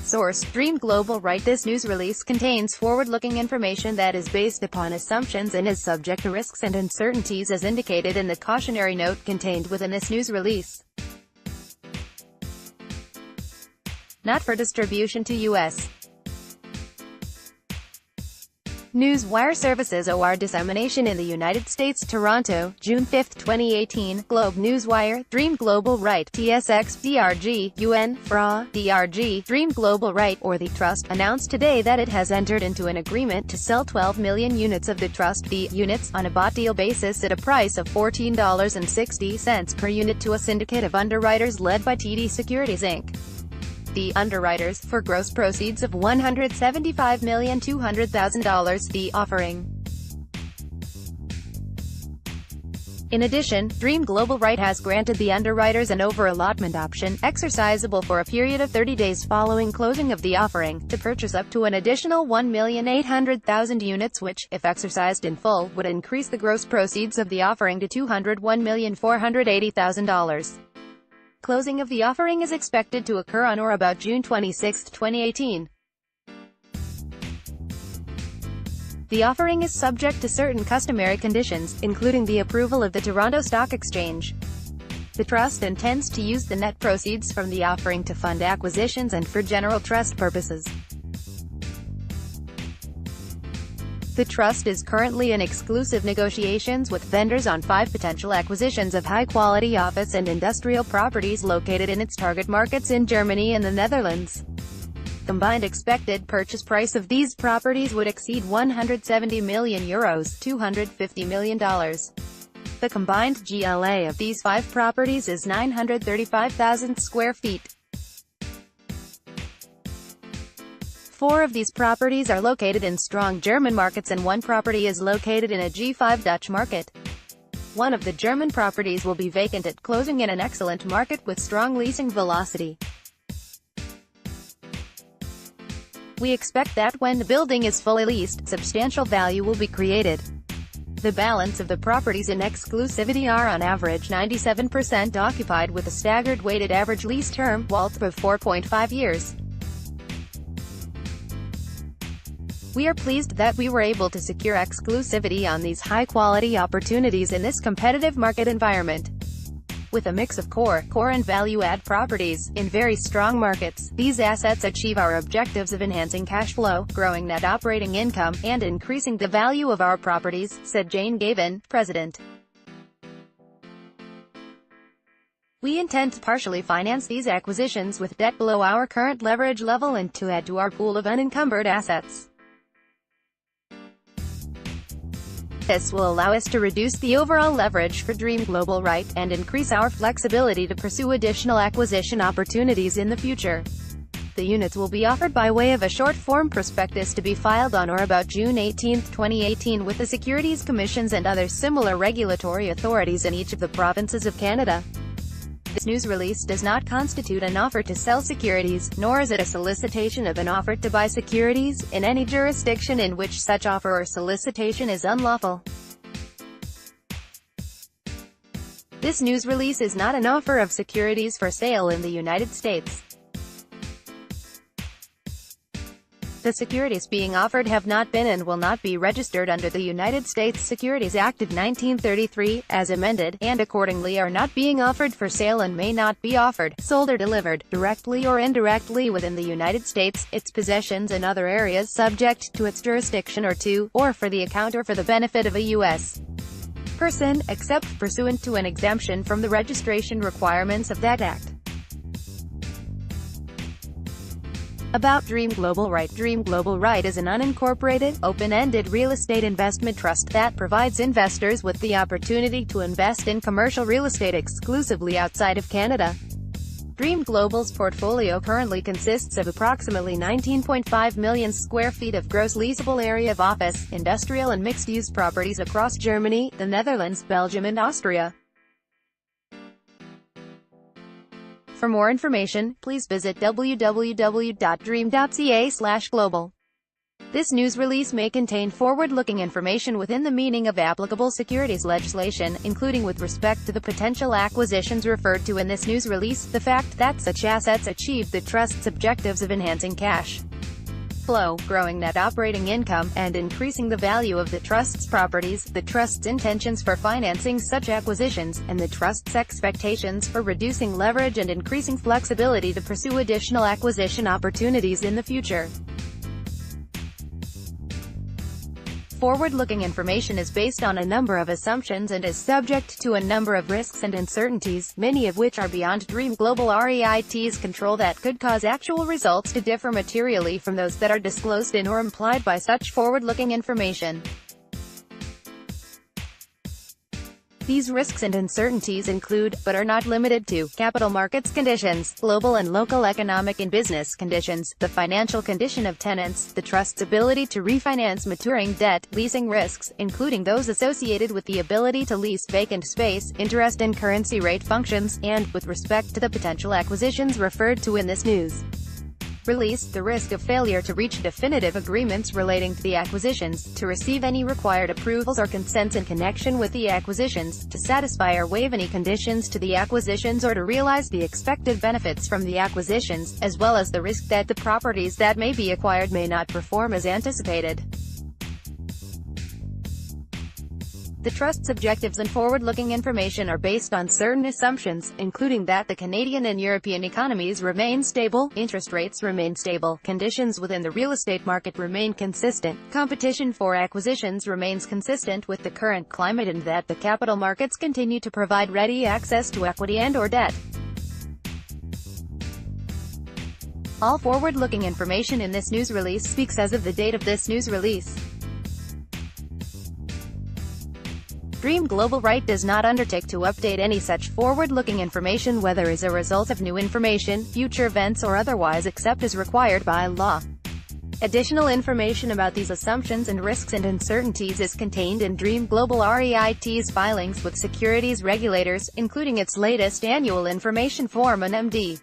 Source: Dream Global REIT. This news release contains forward-looking information that is based upon assumptions and is subject to risks and uncertainties as indicated in the cautionary note contained within this news release. Not for distribution to U.S. NEWSWIRE Services OR Dissemination in the United States. Toronto, June 5, 2018. Globe NEWSWIRE. Dream Global REIT TSX DRG-UN FRA DRG. Dream Global REIT, or the Trust, announced today that it has entered into an agreement to sell 12 million units of the Trust D units on a bought deal basis at a price of $14.60 per unit to a syndicate of underwriters led by TD Securities Inc. The underwriters, for gross proceeds of $175,200,000. The offering. In addition, Dream Global REIT has granted the underwriters an over-allotment option, exercisable for a period of 30 days following closing of the offering, to purchase up to an additional 1,800,000 units which, if exercised in full, would increase the gross proceeds of the offering to $201,480,000. Closing of the offering is expected to occur on or about June 26, 2018. The offering is subject to certain customary conditions, including the approval of the Toronto Stock Exchange. The Trust intends to use the net proceeds from the offering to fund acquisitions and for general trust purposes. The Trust is currently in exclusive negotiations with vendors on 5 potential acquisitions of high-quality office and industrial properties located in its target markets in Germany and the Netherlands. Combined expected purchase price of these properties would exceed €170 million, $250 million. The combined GLA of these 5 properties is 935,000 square feet. 4 of these properties are located in strong German markets and 1 property is located in a G5 Dutch market. One of the German properties will be vacant at closing in an excellent market with strong leasing velocity. We expect that when the building is fully leased, substantial value will be created. The balance of the properties in exclusivity are on average 97% occupied with a staggered weighted average lease term, WALT, of 4.5 years. We are pleased that we were able to secure exclusivity on these high-quality opportunities in this competitive market environment. With a mix of core and value-add properties, in very strong markets, these assets achieve our objectives of enhancing cash flow, growing net operating income, and increasing the value of our properties, said Jane Gavin, president. We intend to partially finance these acquisitions with debt below our current leverage level and to add to our pool of unencumbered assets. This will allow us to reduce the overall leverage for Dream Global REIT, and increase our flexibility to pursue additional acquisition opportunities in the future. The units will be offered by way of a short-form prospectus to be filed on or about June 18, 2018 with the Securities Commissions and other similar regulatory authorities in each of the provinces of Canada. This news release does not constitute an offer to sell securities, nor is it a solicitation of an offer to buy securities, in any jurisdiction in which such offer or solicitation is unlawful. This news release is not an offer of securities for sale in the United States. The securities being offered have not been and will not be registered under the United States Securities Act of 1933, as amended, and accordingly are not being offered for sale and may not be offered, sold or delivered, directly or indirectly within the United States, its possessions and other areas subject to its jurisdiction or for the account or for the benefit of a U.S. person, except pursuant to an exemption from the registration requirements of that Act. About Dream Global REIT. Dream Global REIT is an unincorporated, open-ended real estate investment trust that provides investors with the opportunity to invest in commercial real estate exclusively outside of Canada. Dream Global's portfolio currently consists of approximately 19.5 million square feet of gross leasable area of office, industrial and mixed-use properties across Germany, the Netherlands, Belgium and Austria. For more information, please visit www.dream.ca/global. This news release may contain forward-looking information within the meaning of applicable securities legislation, including with respect to the potential acquisitions referred to in this news release, the fact that such assets achieve the trust's objectives of enhancing cash flow, growing net operating income, and increasing the value of the trust's properties, the trust's intentions for financing such acquisitions, and the trust's expectations for reducing leverage and increasing flexibility to pursue additional acquisition opportunities in the future. Forward-looking information is based on a number of assumptions and is subject to a number of risks and uncertainties, many of which are beyond Dream Global REIT's control that could cause actual results to differ materially from those that are disclosed in or implied by such forward-looking information. These risks and uncertainties include, but are not limited to, capital markets conditions, global and local economic and business conditions, the financial condition of tenants, the trust's ability to refinance maturing debt, leasing risks, including those associated with the ability to lease vacant space, interest and currency rate functions, and, with respect to the potential acquisitions referred to in this news release, the risk of failure to reach definitive agreements relating to the acquisitions, to receive any required approvals or consents in connection with the acquisitions, to satisfy or waive any conditions to the acquisitions or to realize the expected benefits from the acquisitions, as well as the risk that the properties that may be acquired may not perform as anticipated. The trust's objectives and forward-looking information are based on certain assumptions, including that the Canadian and European economies remain stable, interest rates remain stable, conditions within the real estate market remain consistent, competition for acquisitions remains consistent with the current climate, and that the capital markets continue to provide ready access to equity and/or debt. All forward-looking information in this news release speaks as of the date of this news release. Dream Global REIT does not undertake to update any such forward-looking information whether as a result of new information, future events or otherwise except as required by law. Additional information about these assumptions and risks and uncertainties is contained in Dream Global REIT's filings with securities regulators, including its latest annual information form (NMD).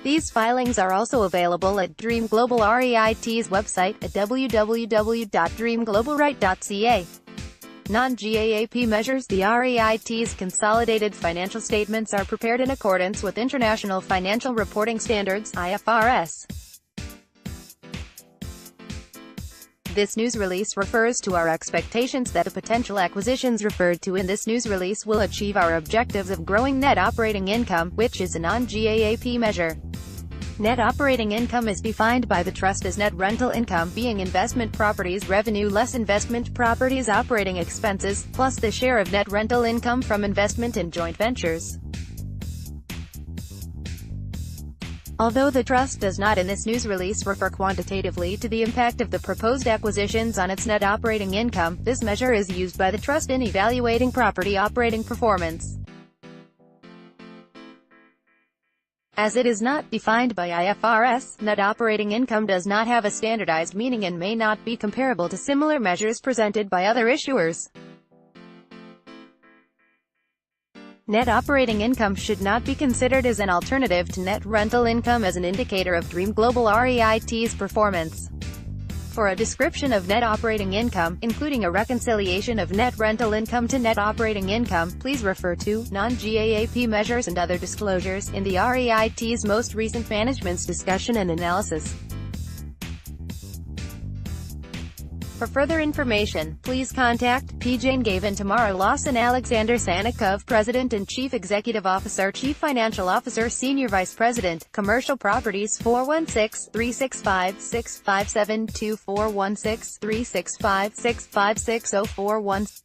These filings are also available at Dream Global REIT's website at www.dreamglobalreit.ca. Non-GAAP measures. The REIT's consolidated financial statements are prepared in accordance with International Financial Reporting Standards (IFRS). This news release refers to our expectations that the potential acquisitions referred to in this news release will achieve our objectives of growing net operating income, which is a non-GAAP measure. Net operating income is defined by the trust as net rental income, being investment properties revenue less investment properties operating expenses, plus the share of net rental income from investment in joint ventures. Although the trust does not in this news release refer quantitatively to the impact of the proposed acquisitions on its net operating income, this measure is used by the trust in evaluating property operating performance. As it is not defined by IFRS, net operating income does not have a standardized meaning and may not be comparable to similar measures presented by other issuers. Net operating income should not be considered as an alternative to net rental income as an indicator of Dream Global REIT's performance. For a description of net operating income, including a reconciliation of net rental income to net operating income, please refer to non-GAAP measures and other disclosures in the REIT's most recent management's discussion and analysis. For further information, please contact P. Jane Gavin, Tamara Lawson, Alexander Sanikov, President and Chief Executive Officer, Chief Financial Officer, Senior Vice President, Commercial Properties, 416-365-6572, 416-365-656-041.